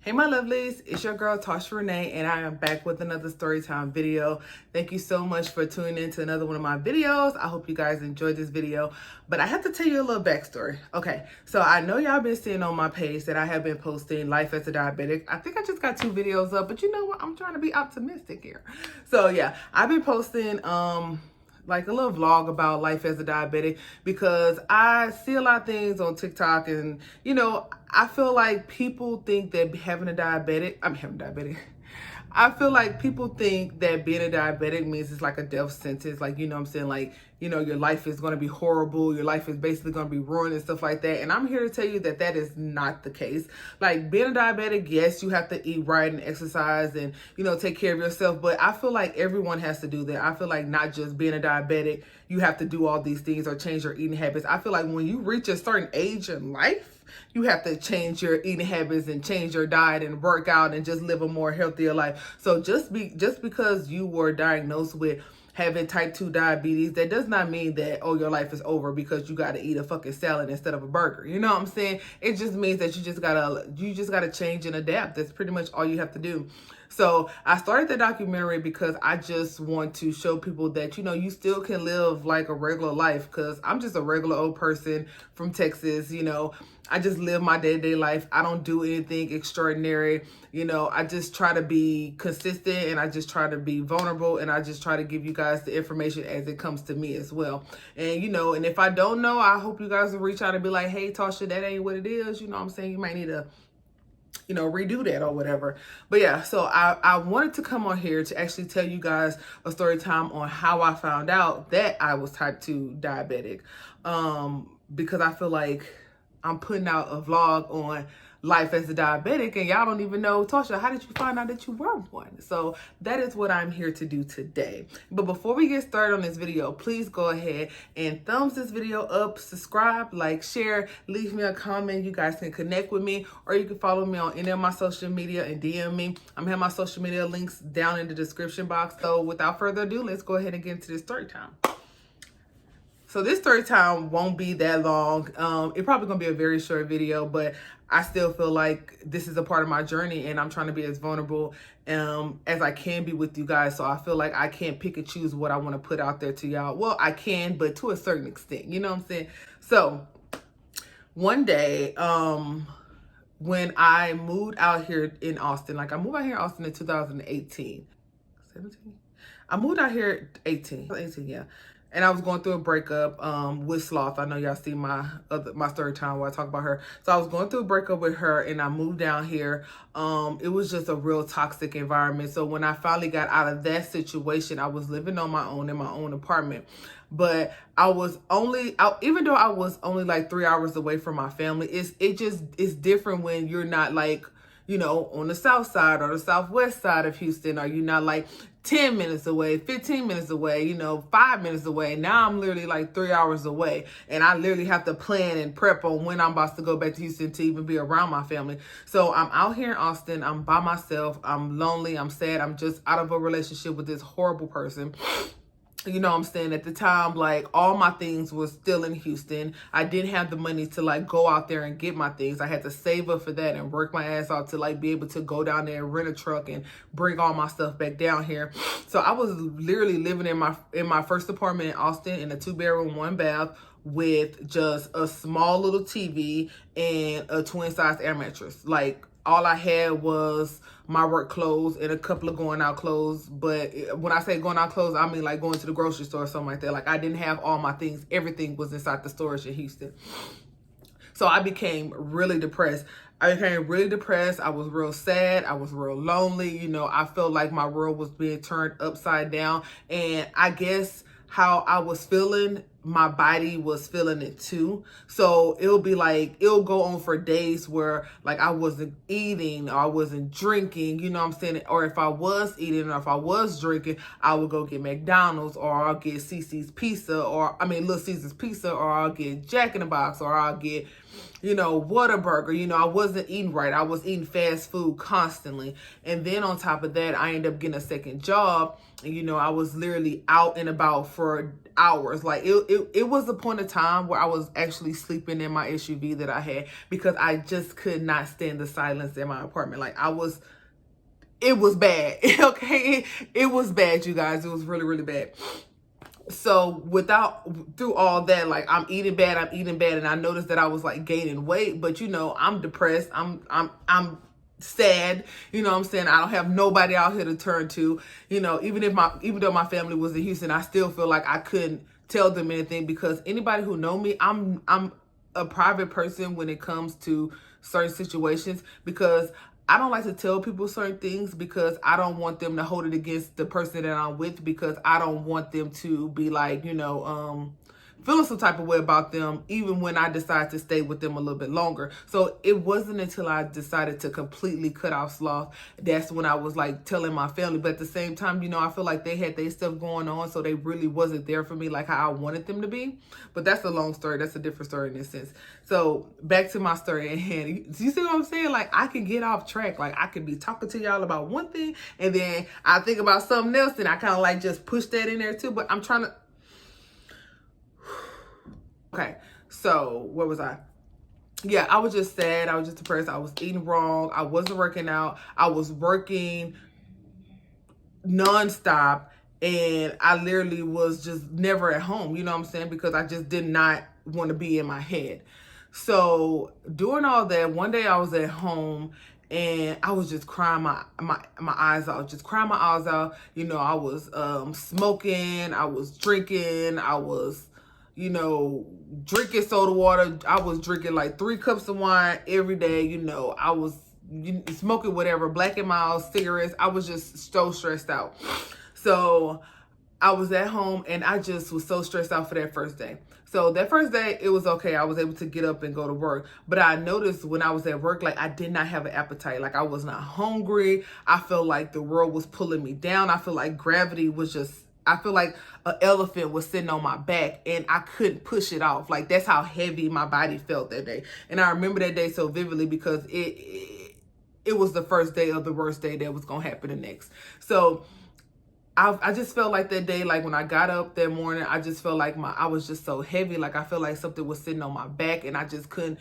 Hey my lovelies, it's your girl Tasha Renee and I am back with another Storytime video. Thank you so much for tuning in to another one of my videos. I hope you guys enjoyed this video, but I have to tell you a little backstory. Okay, so I know y'all been seeing on my page that I have been posting life as a diabetic. I think I just got 2 videos up, but you know what? I'm trying to be optimistic here. So yeah, I've been posting like a little vlog about life as a diabetic because I see a lot of things on TikTok and, you know, I feel like people think that I feel like people think that being a diabetic means it's like a death sentence. Like, you know what I'm saying? Like, you know, your life is going to be horrible. Your life is basically going to be ruined and stuff like that. And I'm here to tell you that that is not the case. Like being a diabetic, yes, you have to eat right and exercise and, you know, take care of yourself. But I feel like everyone has to do that. I feel like not just being a diabetic, you have to do all these things or change your eating habits. I feel like when you reach a certain age in life, you have to change your eating habits and change your diet and work out and just live a more healthier life. So just because you were diagnosed with having type 2 diabetes, that does not mean that, oh, your life is over because you got to eat a fucking salad instead of a burger. You know what I'm saying? It just means that you just gotta change and adapt. That's pretty much all you have to do. So I started the documentary because I just want to show people that, you know, you still can live like a regular life, because I'm just a regular old person from Texas. You know, I just live my day-to-day life. I don't do anything extraordinary. You know, I just try to be consistent and I just try to be vulnerable and I just try to give you guys the information as it comes to me as well. And, you know, and if I don't know, I hope you guys will reach out and be like, hey, Tasha, that ain't what it is. You know what I'm saying? You might need to, you know, redo that or whatever. But yeah, so I wanted to come on here to actually tell you guys a story time on how I found out that I was type 2 diabetic. Because I feel like I'm putting out a vlog on life as a diabetic and y'all don't even know, Tasha, how did you find out that you were one? So that is what I'm here to do today. But before we get started on this video, please go ahead and thumbs this video up, subscribe, like, share, leave me a comment. You guys can connect with me or you can follow me on any of my social media and DM me. I'm gonna have my social media links down in the description box. So without further ado, let's go ahead and get into this story time. So this story time won't be that long. It's probably gonna be a very short video, but I still feel like this is a part of my journey and I'm trying to be as vulnerable as I can be with you guys. So I feel like I can't pick and choose what I want to put out there to y'all. Well, I can, but to a certain extent, you know what I'm saying? So one day, when I moved out here in Austin, like I moved out here in Austin in 2018, 17? I moved out here 18, yeah. And I was going through a breakup with Sloth. I know y'all see my story time where I talk about her. So I was going through a breakup with her and I moved down here. It was just a real toxic environment. So when I finally got out of that situation, I was living on my own in my own apartment. But even though I was only like 3 hours away from my family, it's different when you're not like, you know, on the south side or the southwest side of Houston, or you're not like 10 minutes away, 15 minutes away, you know, 5 minutes away. Now I'm literally like 3 hours away and I literally have to plan and prep on when I'm about to go back to Houston to even be around my family. So I'm out here in Austin. I'm by myself. I'm lonely. I'm sad. I'm just out of a relationship with this horrible person. You know what I'm saying? At the time, like all my things was still in Houston. I didn't have the money to like go out there and get my things. I had to save up for that and work my ass off to like be able to go down there and rent a truck and bring all my stuff back down here. So I was literally living in my first apartment in Austin in a 2-bedroom, 1-bath with just a small little TV and a twin size air mattress. Like all I had was my work clothes and a couple of going out clothes. But when I say going out clothes, I mean like going to the grocery store or something like that. Like I didn't have all my things. Everything was inside the storage in Houston. So I became really depressed. I was real sad. I was real lonely. You know, I felt like my world was being turned upside down. And I guess how I was feeling, my body was feeling it too. So it'll go on for days where like I wasn't eating or I wasn't drinking, you know what I'm saying? Or if I was eating or if I was drinking, I would go get McDonald's or I'll get Little Caesar's pizza, or I'll get Jack in the Box, or I'll get Whataburger. I wasn't eating right. I was eating fast food constantly. And then on top of that, I ended up getting a second job. And, I was literally out and about for hours. Like it was a point of time where I was actually sleeping in my SUV that I had because I just could not stand the silence in my apartment. Like it was bad. Okay. It was bad, you guys. It was really, really bad. So through all that, like I'm eating bad, and I noticed that I was like gaining weight, but I'm depressed. I'm sad. You know what I'm saying? I don't have nobody out here to turn to. Even though my family was in Houston, I still feel like I couldn't tell them anything because anybody who know me, I'm a private person when it comes to certain situations because I don't like to tell people certain things because I don't want them to hold it against the person that I'm with because I don't want them to be like, feeling some type of way about them even when I decide to stay with them a little bit longer. So it wasn't until I decided to completely cut off sloth that's when I was like telling my family. But at the same time, I feel like they had their stuff going on, so they really wasn't there for me like how I wanted them to be. But that's a long story. That's a different story in this sense. So back to my story at hand. You see what I'm saying? Like I can get off track. Like I could be talking to y'all about one thing and then I think about something else and I kind of like just push that in there too. But I'm trying to... Okay, so where was I? Yeah, I was just sad. I was just depressed. I was eating wrong. I wasn't working out. I was working nonstop. And I literally was just never at home. You know what I'm saying? Because I just did not want to be in my head. So doing all that, one day I was at home and I was just crying my eyes out, just crying my eyes out. I was smoking. I was drinking. I was drinking soda water. I was drinking like 3 cups of wine every day. I was smoking whatever, Black and Mild, cigarettes. I was just so stressed out. So I was at home and I just was so stressed out for that first day. So that first day, it was okay. I was able to get up and go to work. But I noticed when I was at work, like I did not have an appetite. Like I was not hungry. I felt like the world was pulling me down. I feel like gravity was I feel like an elephant was sitting on my back and I couldn't push it off. Like that's how heavy my body felt that day. And I remember that day so vividly because it was the first day of the worst day that was going to happen the next. So I just felt like that day, like when I got up that morning, I just felt like I was just so heavy. Like I felt like something was sitting on my back and I just couldn't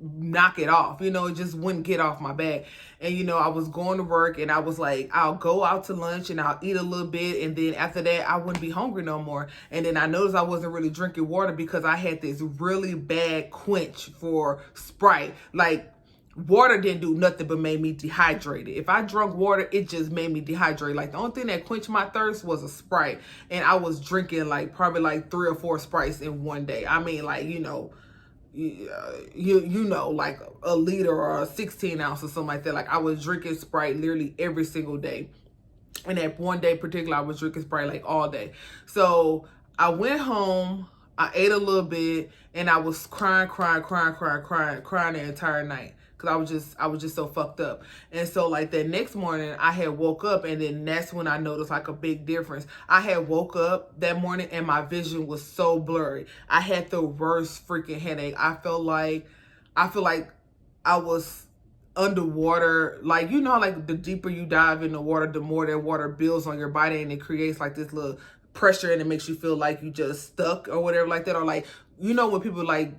knock it off. It just wouldn't get off my back. And, I was going to work and I was like, I'll go out to lunch and I'll eat a little bit. And then after that, I wouldn't be hungry no more. And then I noticed I wasn't really drinking water because I had this really bad quench for Sprite. Like, water didn't do nothing but made me dehydrated. If I drank water, it just made me dehydrated. Like the only thing that quenched my thirst was a Sprite. And I was drinking like probably like 3 or 4 Sprites in one day. I mean, like, like a liter or a 16 ounce or something like that. Like I was drinking Sprite literally every single day. And that one day particular, I was drinking Sprite like all day. So I went home, I ate a little bit, and I was crying the entire night. Cause I was just so fucked up. And so like that next morning I had woke up and then that's when I noticed like a big difference. I had woke up that morning and my vision was so blurry. I had the worst freaking headache. I feel like I was underwater. Like, like the deeper you dive in the water, the more that water builds on your body and it creates like this little pressure and it makes you feel like you just stuck or whatever like that. Or like, when people like,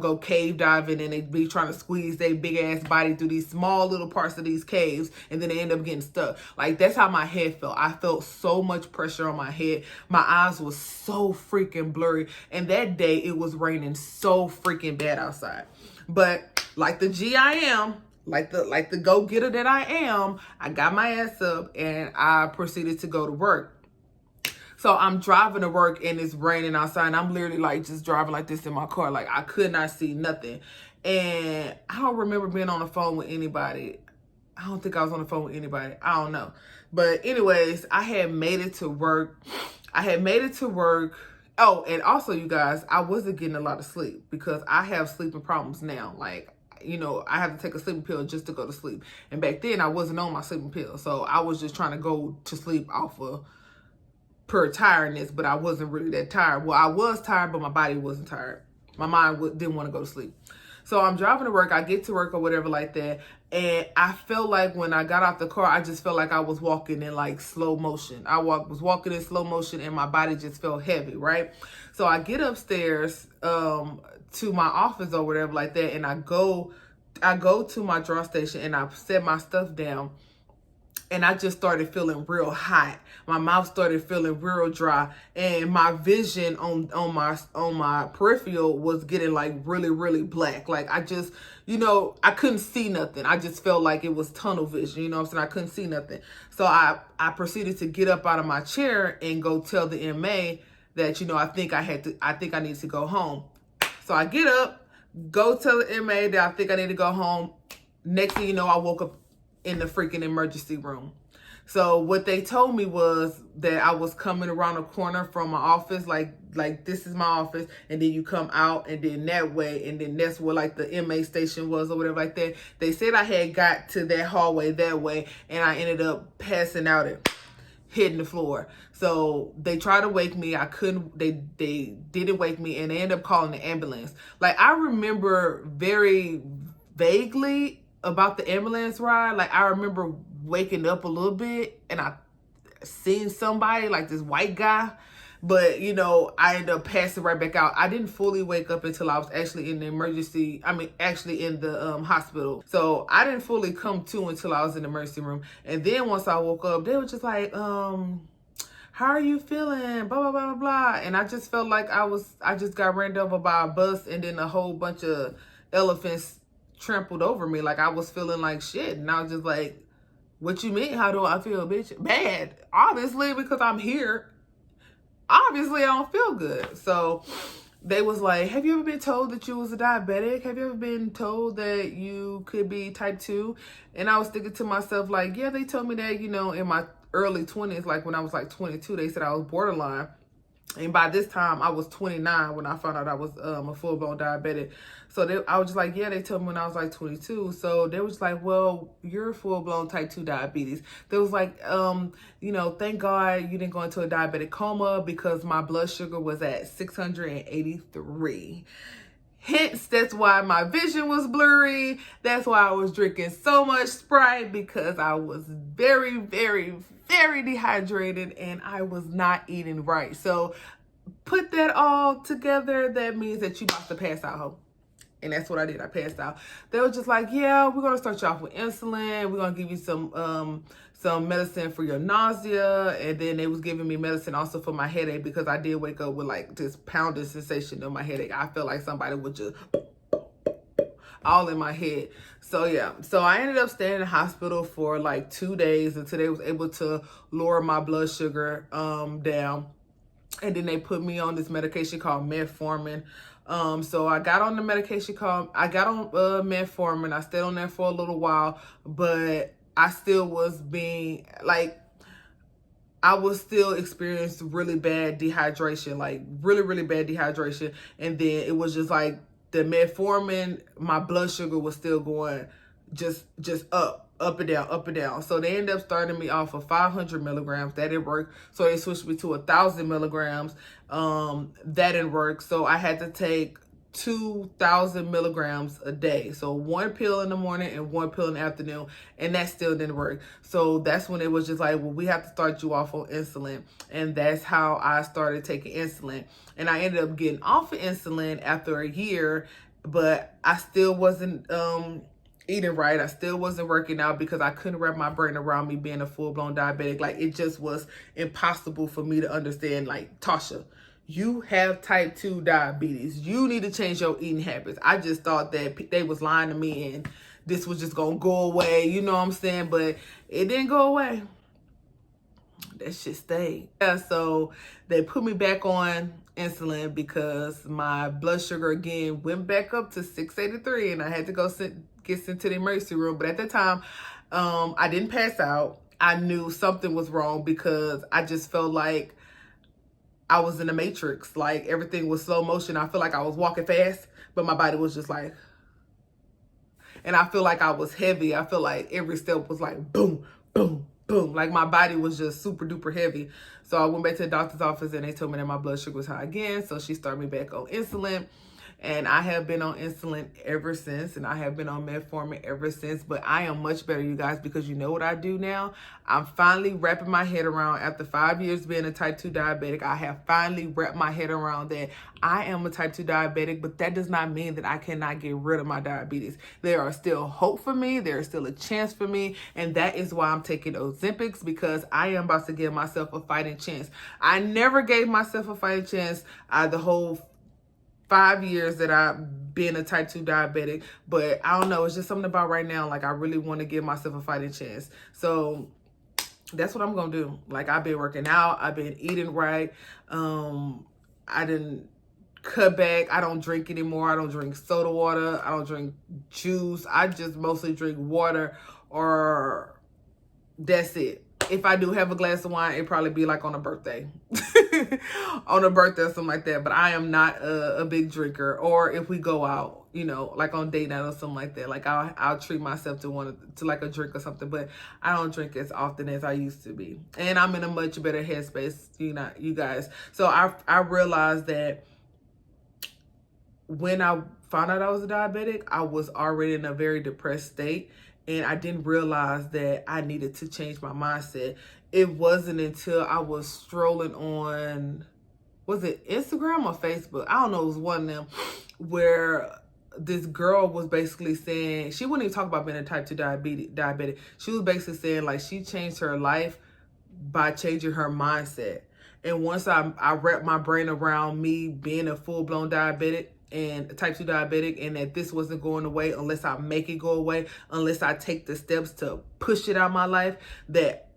go cave diving and they be trying to squeeze their big ass body through these small little parts of these caves and then they end up getting stuck. Like that's how my head felt. I felt so much pressure on my head. My eyes was so freaking blurry. And that day it was raining so freaking bad outside. But like the G I am, like the go-getter that I am, I got my ass up and I proceeded to go to work. So I'm driving to work and it's raining outside and I'm literally like just driving like this in my car. Like I could not see nothing. And I don't remember being on the phone with anybody. I don't think I was on the phone with anybody. I don't know. But anyways, I had made it to work. Oh, and also you guys, I wasn't getting a lot of sleep because I have sleeping problems now. Like, I have to take a sleeping pill just to go to sleep. And back then I wasn't on my sleeping pill. So I was just trying to go to sleep off of pure tiredness, but I wasn't really that tired. Well, I was tired, but my body wasn't tired. My mind didn't want to go to sleep. So I'm driving to work. I get to work or whatever like that. And I felt like when I got out the car, I just felt like I was walking in like slow motion. Was walking in slow motion and my body just felt heavy, right? So I get upstairs to my office or whatever like that. And I go to my draw station and I set my stuff down. And I just started feeling real hot. My mouth started feeling real dry, and my vision on my peripheral was getting like really, really black. Like I just, I couldn't see nothing. I just felt like it was tunnel vision. You know what I'm saying? I couldn't see nothing. So I proceeded to get up out of my chair and go tell the MA that I think I need to go home. So I get up, go tell the MA that I think I need to go home. Next thing you know, I woke up in the freaking emergency room. So what they told me was that I was coming around the corner from my office, like this is my office, and then you come out and then that way, and then that's where like the MA station was or whatever like that. They said I had got to that hallway that way, and I ended up passing out and hitting the floor. So they tried to wake me. I couldn't, they didn't wake me, and they ended up calling the ambulance. Like I remember very vaguely about the ambulance ride. Like I remember waking up a little bit and I seen somebody, like this white guy, but I ended up passing right back out. I didn't fully wake up until I was actually in the actually in the hospital. So I didn't fully come to until I was in the emergency room. And then once I woke up, they were just like, how are you feeling? Blah, blah, blah, blah, blah. And I just felt like I just got ran over by a bus, and then a whole bunch of elephants trampled over me. Like I was feeling like shit. And I was just like, what you mean? How do I feel, bitch? Bad. Obviously, because I'm here. Obviously, I don't feel good. So they was like, have you ever been told that you was a diabetic? Have you ever been told that you could be type 2? And I was thinking to myself, like, yeah, they told me that, in my early 20s, like when I was like 22, they said I was borderline. And by this time, I was 29 when I found out I was a full-blown diabetic. So I was just like, yeah, they told me when I was like 22. So they was like, well, you're full-blown type 2 diabetes. They was like, thank God you didn't go into a diabetic coma, because my blood sugar was at 683. Hence, that's why my vision was blurry. That's why I was drinking so much Sprite, because I was very, very, very dehydrated and I was not eating right. So put that all together, that means that you about to pass out, ho. And that's what I did. I passed out. They were just like, yeah, we're going to start you off with insulin. We're going to give you some medicine for your nausea. And then they was giving me medicine also for my headache, because I did wake up with like this pounding sensation in my headache. I felt like somebody would just all in my head. So yeah, so I ended up staying in the hospital for like 2 days until they was able to lower my blood sugar down. And then they put me on this medication called metformin. So I got on the medication I got on metformin. I stayed on there for a little while, but I still was I was still experiencing really bad dehydration, like really, really bad dehydration. And then it was just like the metformin, my blood sugar was still going just up and down, up and down. So they ended up starting me off of 500 milligrams. That didn't work. So they switched me to 1,000 milligrams. That didn't work. So I had to take 2,000 milligrams a day. So one pill in the morning and one pill in the afternoon. And that still didn't work. So that's when it was just like, well, we have to start you off on insulin. And that's how I started taking insulin. And I ended up getting off of insulin after a year, but I still wasn't eating right. I still wasn't working out, because I couldn't wrap my brain around me being a full-blown diabetic. Like it just was impossible for me to understand, like, Tasha, you have type 2 diabetes. You need to change your eating habits. I just thought that they was lying to me and this was just going to go away. You know what I'm saying? But it didn't go away. That shit stayed. Yeah, so they put me back on insulin because my blood sugar again went back up to 683, and I had to go get sent to the emergency room. But at that time, I didn't pass out. I knew something was wrong because I just felt like I was in a matrix. Like everything was slow motion. I feel like I was walking fast, but my body was just like, and I feel like I was heavy. I feel like every step was like boom, boom, boom. Like my body was just super duper heavy. So I went back to the doctor's office and they told me that my blood sugar was high again. So she started me back on insulin. and I have been on insulin ever since, and I have been on metformin ever since. But I am much better, you guys, because you know what I do now? I'm finally wrapping my head around, after 5 years being a type 2 diabetic, I have finally wrapped my head around that I am a type 2 diabetic, but that does not mean that I cannot get rid of my diabetes. There are still hope for me. There is still a chance for me. And that is why I'm taking Ozempics, because I am about to give myself a fighting chance. I never gave myself a fighting chance the whole 5 years that I've been a type 2 diabetic, but I don't know. It's just something about right now. Like, I really want to give myself a fighting chance. So that's what I'm going to do. Like, I've been working out. I've been eating right. I didn't cut back. I don't drink anymore. I don't drink soda water. I don't drink juice. I just mostly drink water, or that's it. If I do have a glass of wine, it'd probably be like on a birthday. On a birthday or something like that. But I am not a big drinker. Or if we go out, you know, like on date night or something like that. Like, I'll treat myself to like a drink or something. But I don't drink as often as I used to be. And I'm in a much better headspace, you guys. So I realized that when I found out I was a diabetic, I was already in a very depressed state. And I didn't realize that I needed to change my mindset. It wasn't until I was strolling on, was it Instagram or Facebook? I don't know, it was one of them, where this girl was basically saying, she wouldn't even talk about being a type 2 diabetic. She was basically saying, like, she changed her life by changing her mindset. And once I wrapped my brain around me being a full-blown diabetic, and type 2 diabetic, and that this wasn't going away unless I make it go away, unless I take the steps to push it out of my life, that,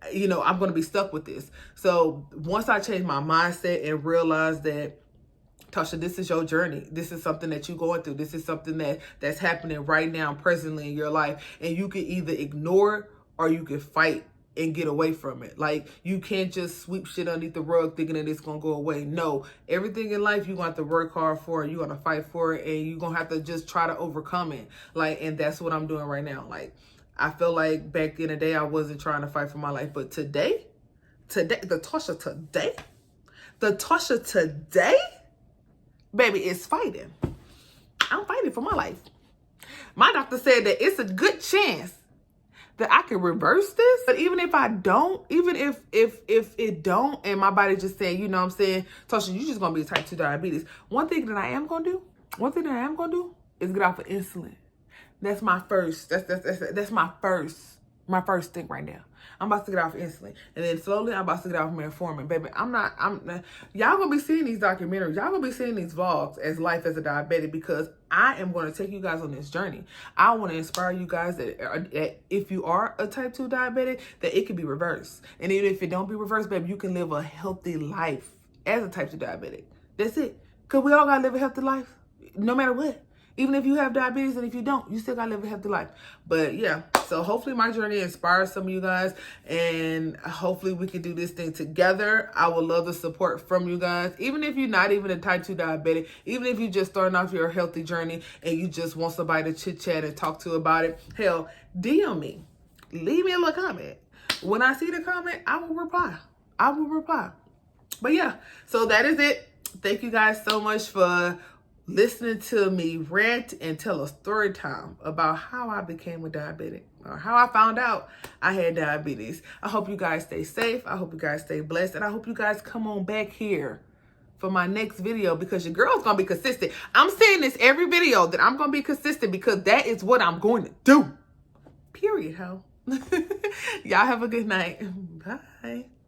you know, I'm going to be stuck with this. So once I changed my mindset and realized that, Tasha, this is your journey. This is something that you're going through. This is something that's happening right now, presently in your life. And you can either ignore it or you can fight and get away from it. Like, you can't just sweep shit underneath the rug thinking that it's gonna go away. No, everything in life you're gonna have to work hard for, you're gonna fight for it, and you're gonna have to just try to overcome it. Like, and that's what I'm doing right now. Like, I feel like back in the day I wasn't trying to fight for my life, but today, the Tasha today, baby, is fighting. I'm fighting for my life. My doctor said that it's a good chance that I can reverse this. But even if I don't, even if it don't, and my body just saying, you know what I'm saying, Tasha, you just gonna be type 2 diabetes. One thing that I am gonna do is get off of insulin. That's my first, that's my first thing right now. I'm about to get off insulin. And then slowly I'm about to get off metformin. Baby, y'all gonna be seeing these documentaries. Y'all gonna be seeing these vlogs as life as a diabetic, because I am going to take you guys on this journey. I want to inspire you guys that if you are a type 2 diabetic, that it can be reversed. And even if it don't be reversed, baby, you can live a healthy life as a type 2 diabetic. That's it. Because we all got to live a healthy life, no matter what. Even if you have diabetes, and if you don't, you still gotta live a healthy life. But yeah, so hopefully my journey inspires some of you guys, and hopefully we can do this thing together. I would love the support from you guys. Even if you're not even a type 2 diabetic, even if you're just starting off your healthy journey and you just want somebody to chit chat and talk to about it, hell, DM me. Leave me a little comment. When I see the comment, I will reply. But yeah, so that is it. Thank you guys so much for listening to me rant and tell a story time about how I became a diabetic, or how I found out I had diabetes. I hope you guys stay safe. I hope you guys stay blessed. And I hope you guys come on back here for my next video, because your girl's going to be consistent. I'm saying this every video, that I'm going to be consistent, because that is what I'm going to do. Period, ho. Y'all have a good night. Bye.